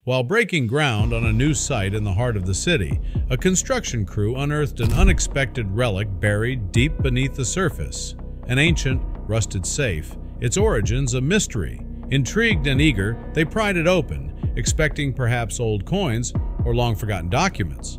While breaking ground on a new site in the heart of the city, a construction crew unearthed an unexpected relic buried deep beneath the surface. An ancient, rusted safe, its origins a mystery. Intrigued and eager, they pried it open, expecting perhaps old coins or long-forgotten documents.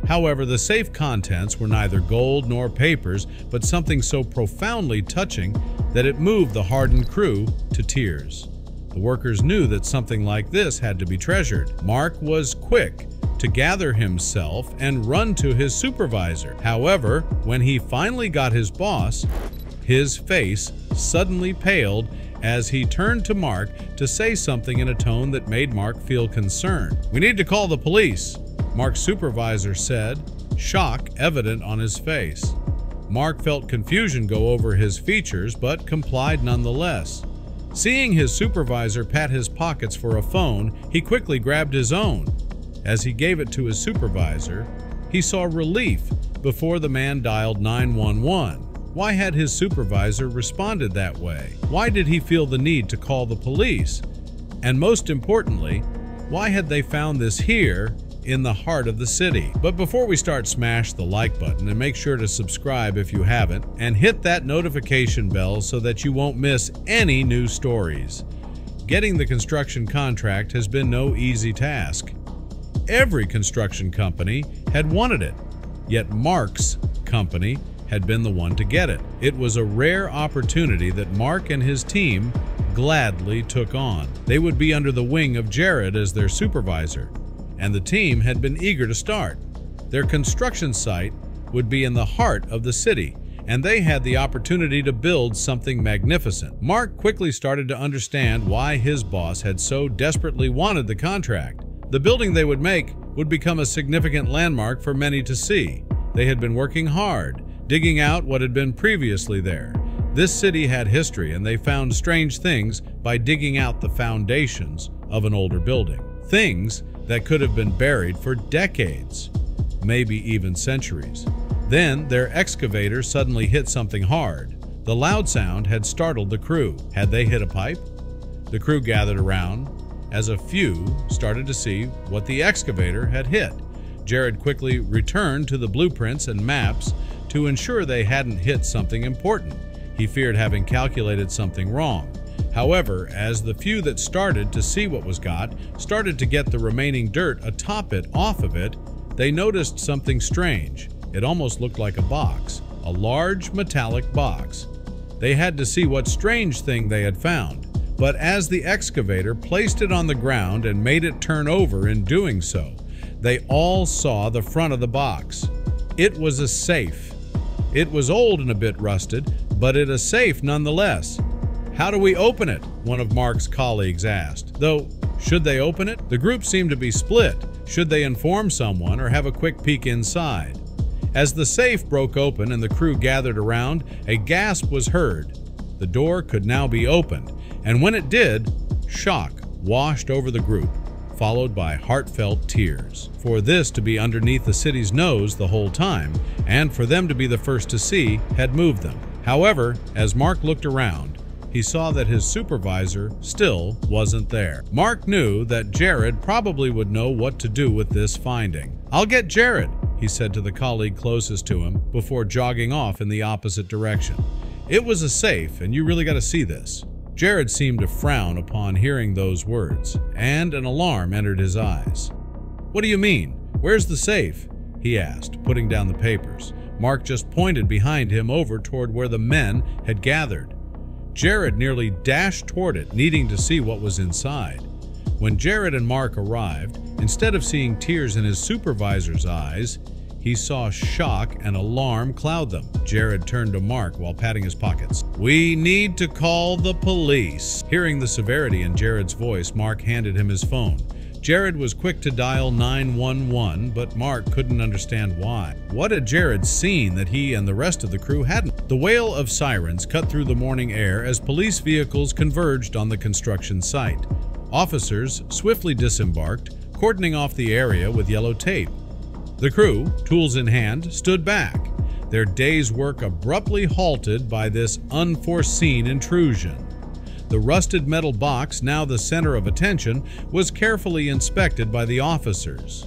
However, the safe contents were neither gold nor papers, but something so profoundly touching that it moved the hardened crew to tears. The workers knew that something like this had to be treasured. Mark was quick to gather himself and run to his supervisor. However, when he finally got his boss, his face suddenly paled as he turned to Mark to say something in a tone that made Mark feel concerned. "We need to call the police," Mark's supervisor said, shock evident on his face. Mark felt confusion go over his features, but complied nonetheless. Seeing his supervisor pat his pockets for a phone, he quickly grabbed his own. As he gave it to his supervisor, he saw relief before the man dialed 911. Why had his supervisor responded that way? Why did he feel the need to call the police? And most importantly, why had they found this here in the heart of the city? But before we start, smash the like button and make sure to subscribe if you haven't, and hit that notification bell so that you won't miss any new stories. Getting the construction contract has been no easy task. Every construction company had wanted it, yet Mark's company had been the one to get it. It was a rare opportunity that Mark and his team gladly took on. They would be under the wing of Jared as their supervisor, and the team had been eager to start. Their construction site would be in the heart of the city, and they had the opportunity to build something magnificent. Mark quickly started to understand why his boss had so desperately wanted the contract. The building they would make would become a significant landmark for many to see. They had been working hard, digging out what had been previously there. This city had history, and they found strange things by digging out the foundations of an older building. Things that could have been buried for decades, maybe even centuries. Then their excavator suddenly hit something hard. The loud sound had startled the crew. Had they hit a pipe? The crew gathered around as a few started to see what the excavator had hit. Jared quickly returned to the blueprints and maps to ensure they hadn't hit something important. He feared having calculated something wrong. However, as the few that started to see what was got started to get the remaining dirt atop it off of it, they noticed something strange. It almost looked like a box, a large metallic box. They had to see what strange thing they had found, but as the excavator placed it on the ground and made it turn over in doing so, they all saw the front of the box. It was a safe. It was old and a bit rusted, but it a safe nonetheless. "How do we open it?" one of Mark's colleagues asked. Though, should they open it? The group seemed to be split. Should they inform someone or have a quick peek inside? As the safe broke open and the crew gathered around, a gasp was heard. The door could now be opened, and when it did, shock washed over the group, followed by heartfelt tears. For this to be underneath the city's nose the whole time, and for them to be the first to see, had moved them. However, as Mark looked around, he saw that his supervisor still wasn't there. Mark knew that Jared probably would know what to do with this finding. "I'll get Jared," he said to the colleague closest to him before jogging off in the opposite direction. "It was a safe, and you really got to see this." Jared seemed to frown upon hearing those words, and an alarm entered his eyes. "What do you mean? Where's the safe?" he asked, putting down the papers. Mark just pointed behind him over toward where the men had gathered. Jared nearly dashed toward it, needing to see what was inside. When Jared and Mark arrived, instead of seeing tears in his supervisor's eyes, he saw shock and alarm cloud them. Jared turned to Mark while patting his pockets. "We need to call the police." Hearing the severity in Jared's voice, Mark handed him his phone. Jared was quick to dial 911, but Mark couldn't understand why. What had Jared seen that he and the rest of the crew hadn't? The wail of sirens cut through the morning air as police vehicles converged on the construction site. Officers swiftly disembarked, cordoning off the area with yellow tape. The crew, tools in hand, stood back, their day's work abruptly halted by this unforeseen intrusion. The rusted metal box, now the center of attention, was carefully inspected by the officers.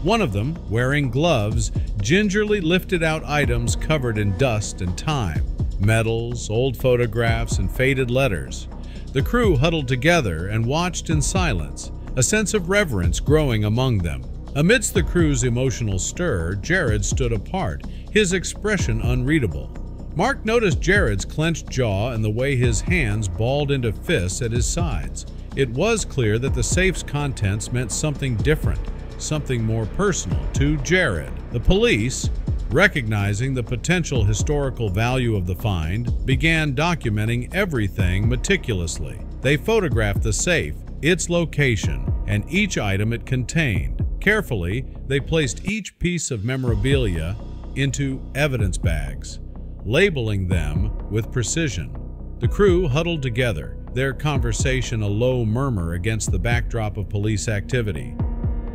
One of them, wearing gloves, gingerly lifted out items covered in dust and time, medals, old photographs, and faded letters. The crew huddled together and watched in silence, a sense of reverence growing among them. Amidst the crew's emotional stir, Jared stood apart, his expression unreadable. Mark noticed Jared's clenched jaw and the way his hands balled into fists at his sides. It was clear that the safe's contents meant something different, something more personal to Jared. The police, recognizing the potential historical value of the find, began documenting everything meticulously. They photographed the safe, its location, and each item it contained. Carefully, they placed each piece of memorabilia into evidence bags, labeling them with precision. The crew huddled together, their conversation a low murmur against the backdrop of police activity.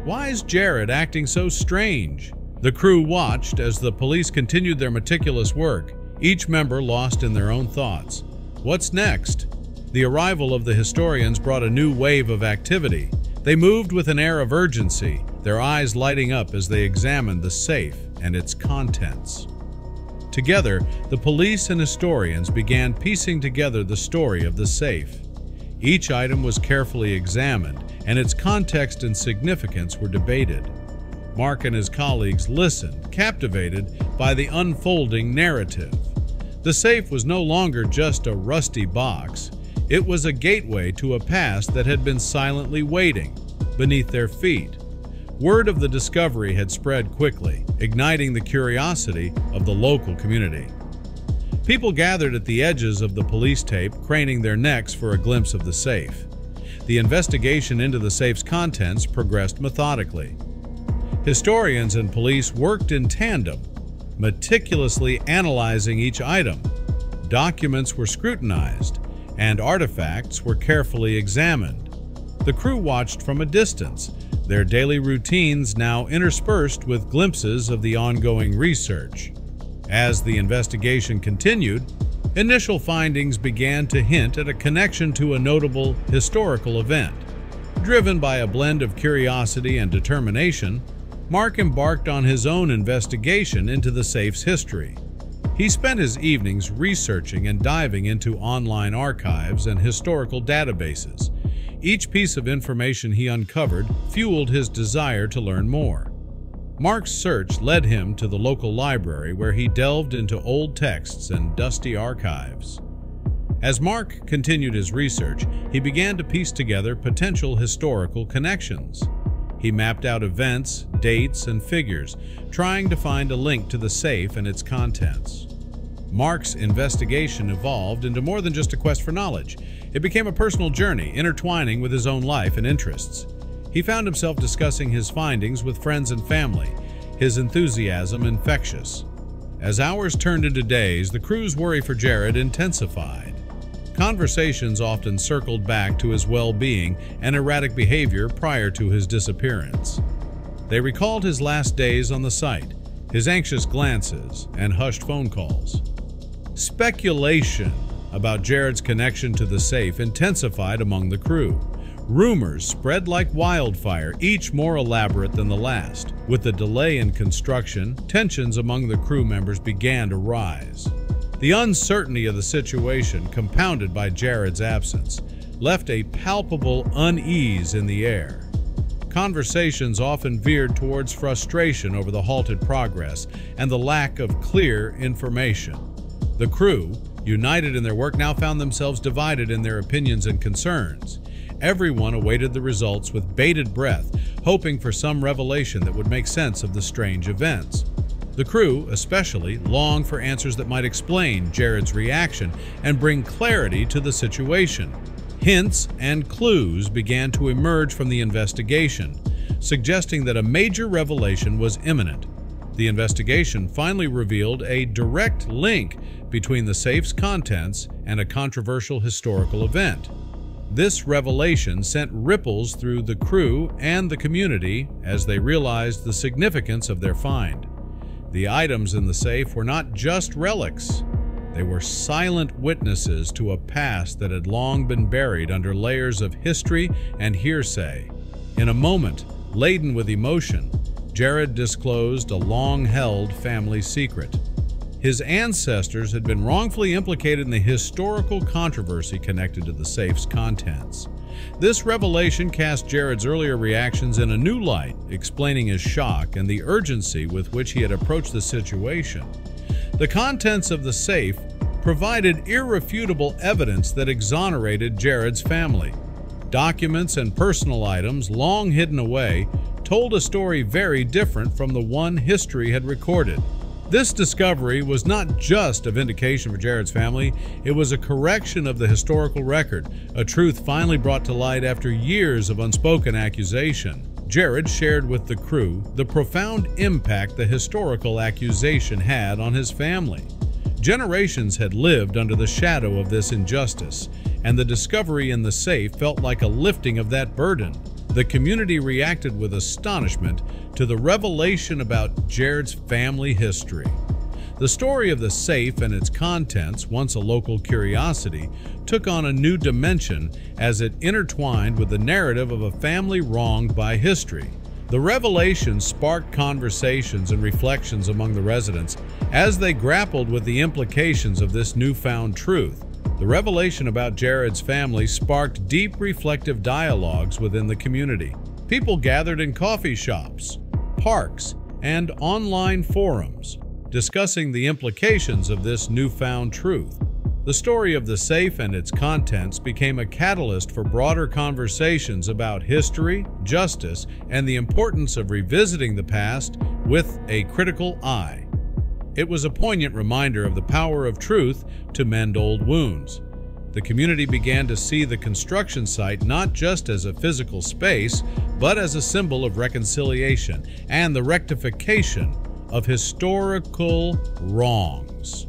Why is Jared acting so strange? The crew watched as the police continued their meticulous work, each member lost in their own thoughts. What's next? The arrival of the historians brought a new wave of activity. They moved with an air of urgency, their eyes lighting up as they examined the safe and its contents. Together, the police and historians began piecing together the story of the safe. Each item was carefully examined, and its context and significance were debated. Mark and his colleagues listened, captivated by the unfolding narrative. The safe was no longer just a rusty box. It was a gateway to a past that had been silently waiting beneath their feet. Word of the discovery had spread quickly, igniting the curiosity of the local community. People gathered at the edges of the police tape, craning their necks for a glimpse of the safe. The investigation into the safe's contents progressed methodically. Historians and police worked in tandem, meticulously analyzing each item. Documents were scrutinized, and artifacts were carefully examined. The crew watched from a distance, their daily routines now interspersed with glimpses of the ongoing research. As the investigation continued, initial findings began to hint at a connection to a notable historical event. Driven by a blend of curiosity and determination, Mark embarked on his own investigation into the safe's history. He spent his evenings researching and diving into online archives and historical databases. Each piece of information he uncovered fueled his desire to learn more. Mark's search led him to the local library, where he delved into old texts and dusty archives. As Mark continued his research, he began to piece together potential historical connections. He mapped out events, dates, and figures, trying to find a link to the safe and its contents. Mark's investigation evolved into more than just a quest for knowledge. It became a personal journey, intertwining with his own life and interests. He found himself discussing his findings with friends and family, his enthusiasm infectious. As hours turned into days, the crew's worry for Jared intensified. Conversations often circled back to his well-being and erratic behavior prior to his disappearance. They recalled his last days on the site, his anxious glances, and hushed phone calls. Speculation about Jared's connection to the safe intensified among the crew. Rumors spread like wildfire, each more elaborate than the last. With the delay in construction, tensions among the crew members began to rise. The uncertainty of the situation, compounded by Jared's absence, left a palpable unease in the air. Conversations often veered towards frustration over the halted progress and the lack of clear information. The crew, united in their work, now found themselves divided in their opinions and concerns. Everyone awaited the results with bated breath, hoping for some revelation that would make sense of the strange events. The crew, especially, longed for answers that might explain Jared's reaction and bring clarity to the situation. Hints and clues began to emerge from the investigation, suggesting that a major revelation was imminent. The investigation finally revealed a direct link between the safe's contents and a controversial historical event. This revelation sent ripples through the crew and the community as they realized the significance of their find. The items in the safe were not just relics. They were silent witnesses to a past that had long been buried under layers of history and hearsay. In a moment, laden with emotion, Jared disclosed a long-held family secret. His ancestors had been wrongfully implicated in the historical controversy connected to the safe's contents. This revelation cast Jared's earlier reactions in a new light, explaining his shock and the urgency with which he had approached the situation. The contents of the safe provided irrefutable evidence that exonerated Jared's family. Documents and personal items, long hidden away, told a story very different from the one history had recorded. This discovery was not just a vindication for Jared's family, it was a correction of the historical record, a truth finally brought to light after years of unspoken accusation. Jared shared with the crew the profound impact the historical accusation had on his family. Generations had lived under the shadow of this injustice, and the discovery in the safe felt like a lifting of that burden. The community reacted with astonishment to the revelation about Jared's family history. The story of the safe and its contents, once a local curiosity, took on a new dimension as it intertwined with the narrative of a family wronged by history. The revelation sparked conversations and reflections among the residents as they grappled with the implications of this newfound truth. The revelation about Jared's family sparked deep reflective dialogues within the community. People gathered in coffee shops, parks, and online forums, discussing the implications of this newfound truth. The story of the safe and its contents became a catalyst for broader conversations about history, justice, and the importance of revisiting the past with a critical eye. It was a poignant reminder of the power of truth to mend old wounds. The community began to see the construction site not just as a physical space, but as a symbol of reconciliation and the rectification of historical wrongs.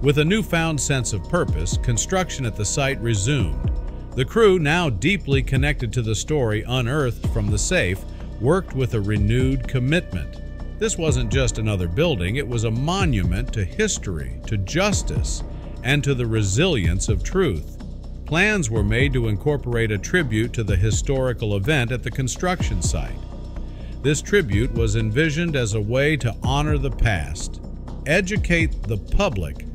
With a newfound sense of purpose, construction at the site resumed. The crew, now deeply connected to the story unearthed from the safe, worked with a renewed commitment. This wasn't just another building, it was a monument to history, to justice, and to the resilience of truth. Plans were made to incorporate a tribute to the historical event at the construction site. This tribute was envisioned as a way to honor the past, educate the public,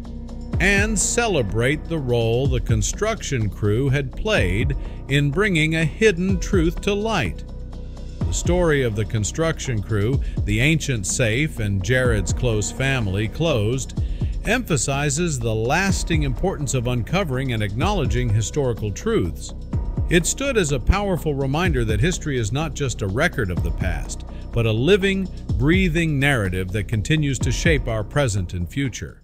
and celebrate the role the construction crew had played in bringing a hidden truth to light. The story of the construction crew, the ancient safe, and Jared's close family closed emphasizes the lasting importance of uncovering and acknowledging historical truths. It stood as a powerful reminder that history is not just a record of the past, but a living, breathing narrative that continues to shape our present and future.